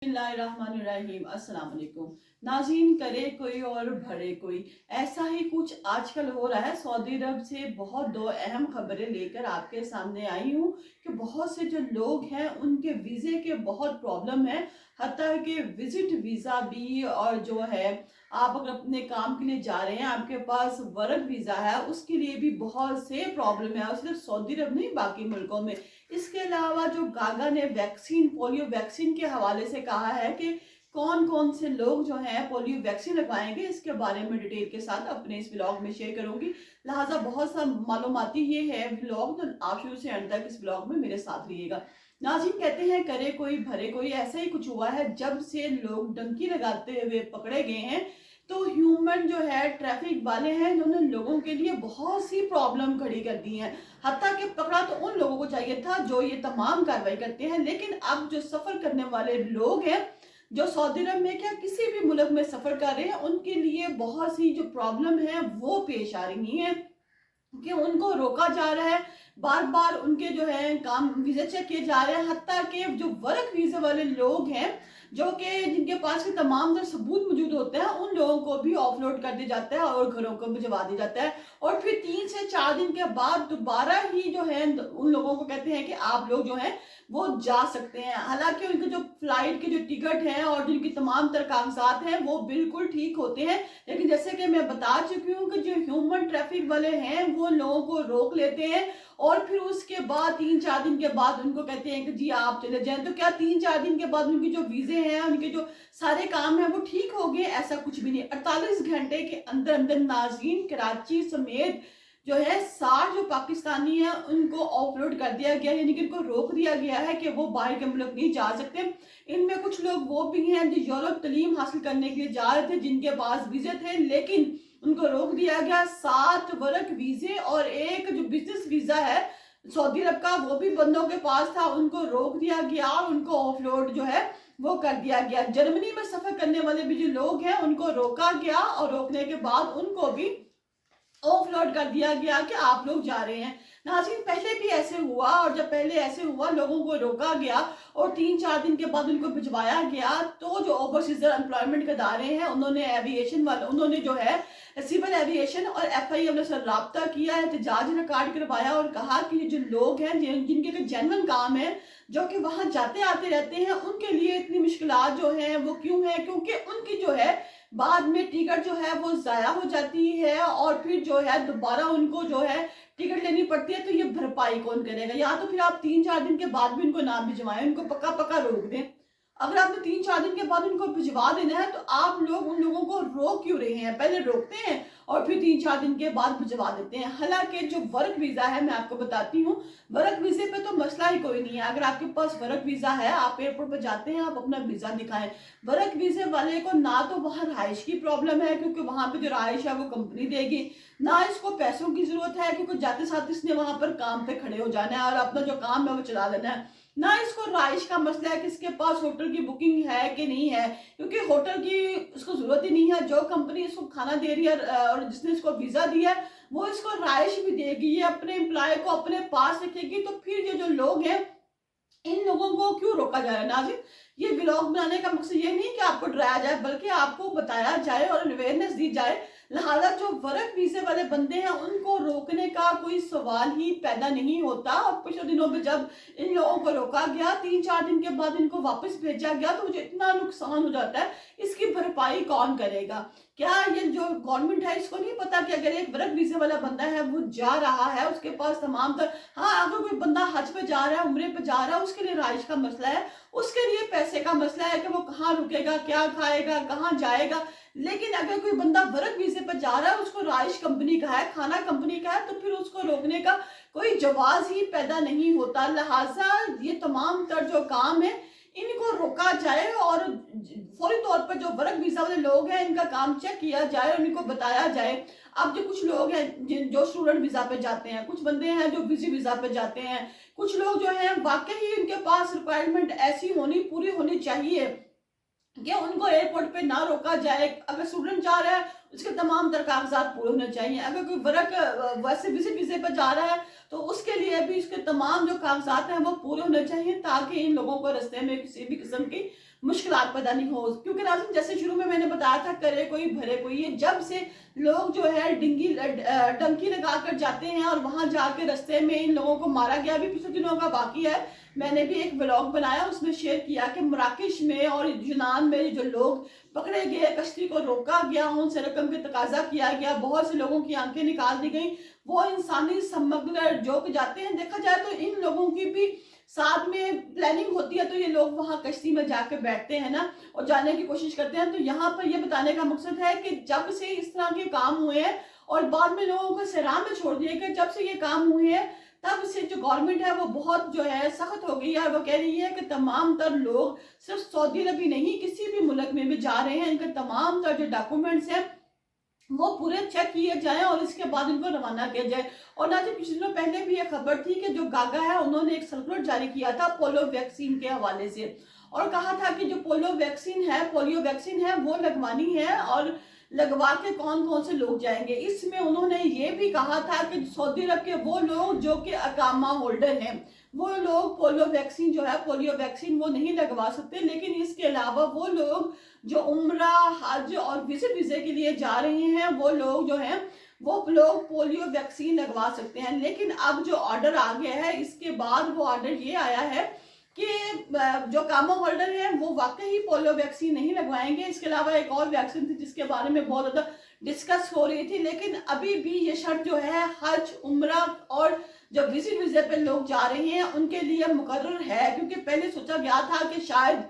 बिस्मिल्लाहिर्रहमानिर्रहीम अस्सलाम वालेकुम। नाज़रीन, करे कोई और भरे कोई, ऐसा ही कुछ आजकल हो रहा है। सऊदी अरब से बहुत दो अहम खबरें लेकर आपके सामने आई हूँ कि बहुत से जो लोग हैं उनके वीज़े के बहुत प्रॉब्लम है। हत्ता कि विजिट वीज़ा भी, और जो है आप अगर अपने काम के लिए जा रहे हैं, आपके पास वर्क वीज़ा है, उसके लिए भी बहुत से प्रॉब्लम है, और सिर्फ सऊदी अरब नहीं, बाकी मुल्कों में। इसके अलावा जो गागा ने वैक्सीन, पोलियो वैक्सीन के हवाले से कहा है कि कौन कौन से लोग जो हैं पोलियो वैक्सीन लगवाएंगे, इसके बारे में डिटेल के साथ अपने इस ब्लॉग में शेयर करूंगी। लिहाजा बहुत सा मालूमाती ये है ब्लॉग, तो आप शुरू से अंत तक इस ब्लॉग में मेरे साथ रहिएगा। नाज़रीन, कहते हैं करे कोई भरे कोई, ऐसा ही कुछ हुआ है। जब से लोग डंकी लगाते हुए पकड़े गए हैं, तो ह्यूमन जो है ट्रैफिक वाले हैं, जिन्होंने लोगों के लिए बहुत सी प्रॉब्लम खड़ी कर दी है। हत्ता कि पकड़ा तो उन लोगों को चाहिए था जो ये तमाम कार्रवाई करते हैं, लेकिन अब जो सफर करने वाले लोग हैं, जो सऊदी अरब में क्या किसी भी मुल्क में सफर कर रहे हैं, उनके लिए बहुत सी जो प्रॉब्लम है वो पेश आ रही है कि उनको रोका जा रहा है। बार बार उनके जो है काम वीजा चेक किए जा रहे हैं। हत्ता कि जो वर्क वीजा वाले लोग हैं, जो कि जिनके पास के तमाम जो सबूत मौजूद होते हैं, उन लोगों को भी ऑफलोड कर दिया जाता है और घरों को भिजवा दिया जाता है। और फिर 3 से 4 दिन के बाद दोबारा ही जो है उन लोगों को कहते हैं कि आप लोग जो है वो जा सकते हैं। हालांकि उनके जो फ्लाइट के जो टिकट हैं और जिनकी तमाम तरह कागजात हैं वो बिल्कुल ठीक होते हैं, लेकिन जैसे कि मैं बता चुकी हूँ कि जो ह्यूमन ट्रैफिक वाले हैं वो लोगों को रोक लेते हैं, और फिर उसके बाद 3-4 दिन के बाद उनको कहते हैं कि जी आप चले जाएं। तो क्या 3-4 दिन के बाद उनकी जो वीजे हैं, उनके जो सारे काम हैं वो ठीक हो गए? ऐसा कुछ भी नहीं। 48 घंटे के अंदर अंदर नाज़रीन, कराची समेत जो है 60 जो पाकिस्तानी हैं उनको ऑफलोड कर दिया गया, यानी कि उनको रोक दिया गया है कि वो बाहर के मुल्क नहीं जा सकते। इनमें कुछ लोग वो भी हैं जो यूरोप तालीम हासिल करने के लिए जा रहे थे, जिनके पास वीजे थे, लेकिन उनको रोक दिया गया। 7 वर्क वीजे और एक जो बिजनेस वीजा है सऊदी अरब का, वो भी बंदों के पास था, उनको रोक दिया गया और उनको ऑफलोड जो है वो कर दिया गया। जर्मनी में सफर करने वाले भी जो लोग हैं उनको रोका गया, और रोकने के बाद उनको भी ऑफलोड कर दिया गया कि आप लोग जा रहे हैं। नाज़रीन, पहले भी ऐसे हुआ, और जब पहले ऐसे हुआ लोगों को रोका गया और 3-4 दिन के बाद उनको भिजवाया गया, तो जो ओवरसीज एम्प्लॉयमेंट के इदारे हैं उन्होंने एविएशन वाले, उन्होंने जो है सिविल एविएशन और FIA से रब्ता किया, एहतजाज रिकॉर्ड करवाया और कहा कि जो लोग हैं जिनके जेन्युइन काम है, जो कि वहां जाते आते रहते हैं, उनके लिए इतनी मुश्किलात जो है वो क्यों है? क्योंकि उनकी जो है बाद में टिकट जो है वो ज़ाया हो जाती है, और फिर जो है दोबारा उनको जो है टिकट लेनी पड़ती है। तो ये भरपाई कौन करेगा? या तो फिर आप 3-4 दिन के बाद भी उनको ना भिजवाएं, उनको पक्का पक्का रोक दें। अगर आपने 3-4 दिन के बाद उनको भिजवा देना है, तो आप लोग उन लोगों को रोक क्यों रहे हैं? पहले रोकते हैं और फिर 3-4 दिन के बाद भिजवा देते हैं। हालांकि जो वर्क वीजा है, मैं आपको बताती हूँ, वर्क वीजे पे तो मसला ही कोई नहीं है। अगर आपके पास वर्क वीजा है, आप एयरपोर्ट पर जाते हैं, आप अपना वीजा दिखाएं। वर्क वीजे वाले को ना तो वहाँ रहाइश की प्रॉब्लम है, क्योंकि वहां पे जो रहाइश है वो कंपनी देगी, ना इसको पैसों की जरूरत है, क्योंकि जाते साथ इसने वहां पर काम पे खड़े हो जाना है और अपना जो काम है वो चला लेना है। ना इसको रहाइश का मसला है कि इसके पास होटल की बुकिंग है कि नहीं है, क्योंकि होटल की उसको जरूरत ही नहीं है। जो कंपनी इसको खाना दे रही है और जिसने इसको वीजा दिया है, वो इसको रहाइश भी देगी, ये अपने एम्प्लॉय को अपने पास रखेगी। तो फिर ये जो लोग हैं, इन लोगों को क्यों रोका जा रहा है? नाज़रीन, ये व्लॉग बनाने का मकसद ये नहीं कि आपको डराया जाए, बल्कि आपको बताया जाए और अवेयरनेस दी जाए। लिहाजा जो वर्क वीजे वाले बंदे हैं उनको रोकने का कोई सवाल ही पैदा नहीं होता। और पिछले दिनों में जब इन लोगों को रोका गया, 3-4 दिन के बाद इनको वापस भेजा गया, तो मुझे इतना नुकसान हो जाता है, इसकी भरपाई कौन करेगा? क्या ये जो गवर्नमेंट है इसको नहीं पता कि अगर एक वर्क वीजे वाला बंदा है वो जा रहा है, उसके पास तमाम तर, हाँ, अगर कोई बंदा हज पे जा रहा है, उम्रे पे जा रहा है, उसके लिए रहाइश का मसला है, उसके लिए पैसे का मसला है कि वो कहाँ रुकेगा, क्या खाएगा, कहाँ जाएगा। लेकिन अगर कोई बंदा वर्क वीजे पर जा रहा है, उसको रहाइश कंपनी का है, खाना कंपनी का है, तो फिर उसको रोकने का कोई जवाज ही पैदा नहीं होता। लिहाजा ये तमाम तर जो काम है इनको रोका जाए, और फौरी तौर पर जो वर्क वीजा वाले लोग हैं इनका काम चेक किया जाए और इनको बताया जाए। अब जो कुछ लोग हैं जो स्टूडेंट वीजा पे जाते हैं, कुछ बंदे हैं जो विजिट वीजा पे जाते हैं, कुछ लोग जो हैं वाकई उनके पास रिक्वायरमेंट ऐसी होनी पूरी होनी चाहिए कि उनको एयरपोर्ट पे ना रोका जाए। अगर स्टूडेंट जा रहा है, उसके तमाम तर कागजात पूरे होने चाहिए। अगर कोई वर्क वैसे विजिट वीजे पर जा रहा है, तो उसके लिए भी उसके तमाम जो कागजात हैं वो पूरे होने चाहिए, ताकि इन लोगों को रास्ते में किसी भी किस्म की मुश्किलात पैदा नहीं हो। क्योंकि नाज़रीन, जैसे शुरू में मैंने बताया था, करे कोई भरे कोई, ये जब से लोग जो है डंकी लगा कर जाते हैं और वहां जाके रास्ते में इन लोगों को मारा गया। अभी पिछले दिनों का बाकी है, मैंने भी एक व्लॉग बनाया, उसमें शेयर किया कि मराकश में और यूनान में जो लोग पकड़े गए, कश्ती को रोका गया, उनसे रकम का तकाजा किया गया, बहुत से लोगों की आंखें निकाल दी गई। वो इंसानी स्मगलर जो जाते हैं, देखा जाए तो इन लोगों की भी साथ में प्लानिंग होती है, तो ये लोग वहां कश्ती में जाकर बैठते हैं ना और जाने की कोशिश करते हैं। तो यहाँ पर ये बताने का मकसद है कि जब से इस तरह के काम हुए हैं और बाद में लोगों को सराह में छोड़ दिया कि जब से ये काम हुए हैं तब से जो गवर्नमेंट है वो बहुत जो है सख्त हो गई है। वो कह रही है कि तमाम तर लोग सिर्फ सऊदी अरब ही नहीं, किसी भी मुल्क में भी जा रहे हैं, इनके तमाम तर जो डॉक्यूमेंट्स हैं वो पूरे चेक किए जाएं और इसके बाद इनको रवाना किया जाए। और ना जी, कुछ दिनों पहले भी एक खबर थी कि जो गागा है उन्होंने एक सर्कुलर जारी किया था पोलियो वैक्सीन के हवाले से, और कहा था कि जो पोलियो वैक्सीन है वो लगवानी है और लगवा के कौन कौन से लोग जाएंगे। इसमें उन्होंने ये भी कहा था कि सऊदी अरब के वो लोग जो कि अकामा होल्डर हैं, वो लोग पोलियो वैक्सीन वो नहीं लगवा सकते। लेकिन इसके अलावा वो लोग जो उम्रा, हज और विजिट वीजे के लिए जा रहे हैं, वो लोग जो हैं वो लोग पोलियो वैक्सीन लगवा सकते हैं। लेकिन अब जो ऑर्डर आ गया है, इसके बाद वो ऑर्डर ये आया है कि जो कामो होल्डर है वो वाकई पोलियो वैक्सीन नहीं लगवाएंगे। इसके अलावा एक और वैक्सीन थी जिसके बारे में बहुत ज़्यादा डिस्कस हो रही थी, लेकिन अभी भी ये शर्त जो है हज, उम्रा और जो विजिट वीजे पे लोग जा रहे हैं उनके लिए मुकर्रर है। क्योंकि पहले सोचा गया था कि शायद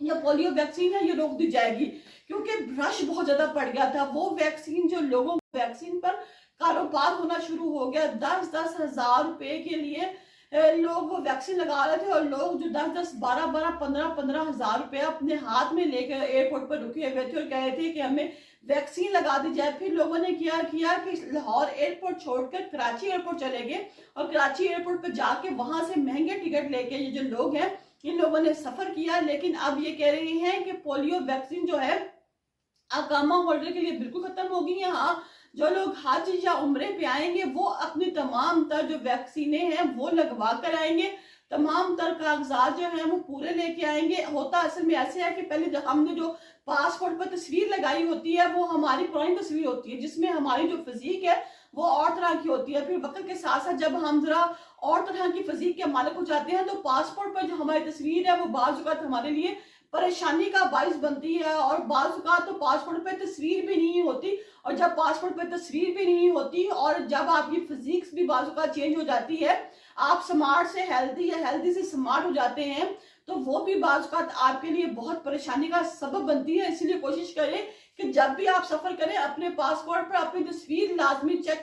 ये पोलियो वैक्सीन है ये रोक दी जाएगी, क्योंकि रश बहुत ज्यादा पड़ गया था। वो वैक्सीन जो लोगों वैक्सीन पर कारोबार होना शुरू हो गया, 10-10 हजार रुपए के लिए लोग वो वैक्सीन लगा रहे थे, और लोग जो 10-10, 12-12, 15-15 हजार रुपए अपने हाथ में लेकर एयरपोर्ट पर रुके हुए थे और कह रहे थे कि हमें वैक्सीन लगा दी जाए। फिर लोगों ने क्या किया कि लाहौर एयरपोर्ट छोड़कर कराची एयरपोर्ट चले गए और कराची एयरपोर्ट पर जाके वहां से महंगे टिकट लेके ये जो लोग हैं इन लोगों ने सफर किया। लेकिन अब ये कह रहे हैं कि पोलियो वैक्सीन जो है अकामा होल्डर के लिए बिल्कुल खत्म होगी। यहाँ जो लोग हज या उम्रे पे आएंगे वो अपनी तमाम तर जो वैक्सीने हैं वो लगवा कर आएंगे, तमाम तर कागजात जो हैं वो पूरे लेके आएंगे। होता असल में ऐसे है कि पहले जो हमने जो पासपोर्ट पर तस्वीर लगाई होती है वो हमारी पुरानी तस्वीर होती है, जिसमें हमारी जो फिजिक है वो और तरह की होती है। फिर वक्त के साथ साथ जब हम जरा और तरह की फिजिक के मालिक हो जाते हैं तो पासपोर्ट पर जो हमारी तस्वीर है वो बाज़ औक़ात हमारे लिए परेशानी का बाइस बनती है, और बाज़ औक़ात तो पासपोर्ट पे तस्वीर भी नहीं होती, और जब पासपोर्ट पे तस्वीर भी नहीं होती और जब आपकी फिजिक्स भी बाज़ औक़ात चेंज हो जाती है, आप स्मार्ट से हेल्दी या हेल्दी से स्मार्ट हो जाते हैं, तो वो भी बाज़ औक़ात आपके लिए बहुत परेशानी का सबब बनती है। इसीलिए कोशिश करें कि जब भी आप सफर करें अपने पासपोर्ट पर अपनी तस्वीर लाजमी चेक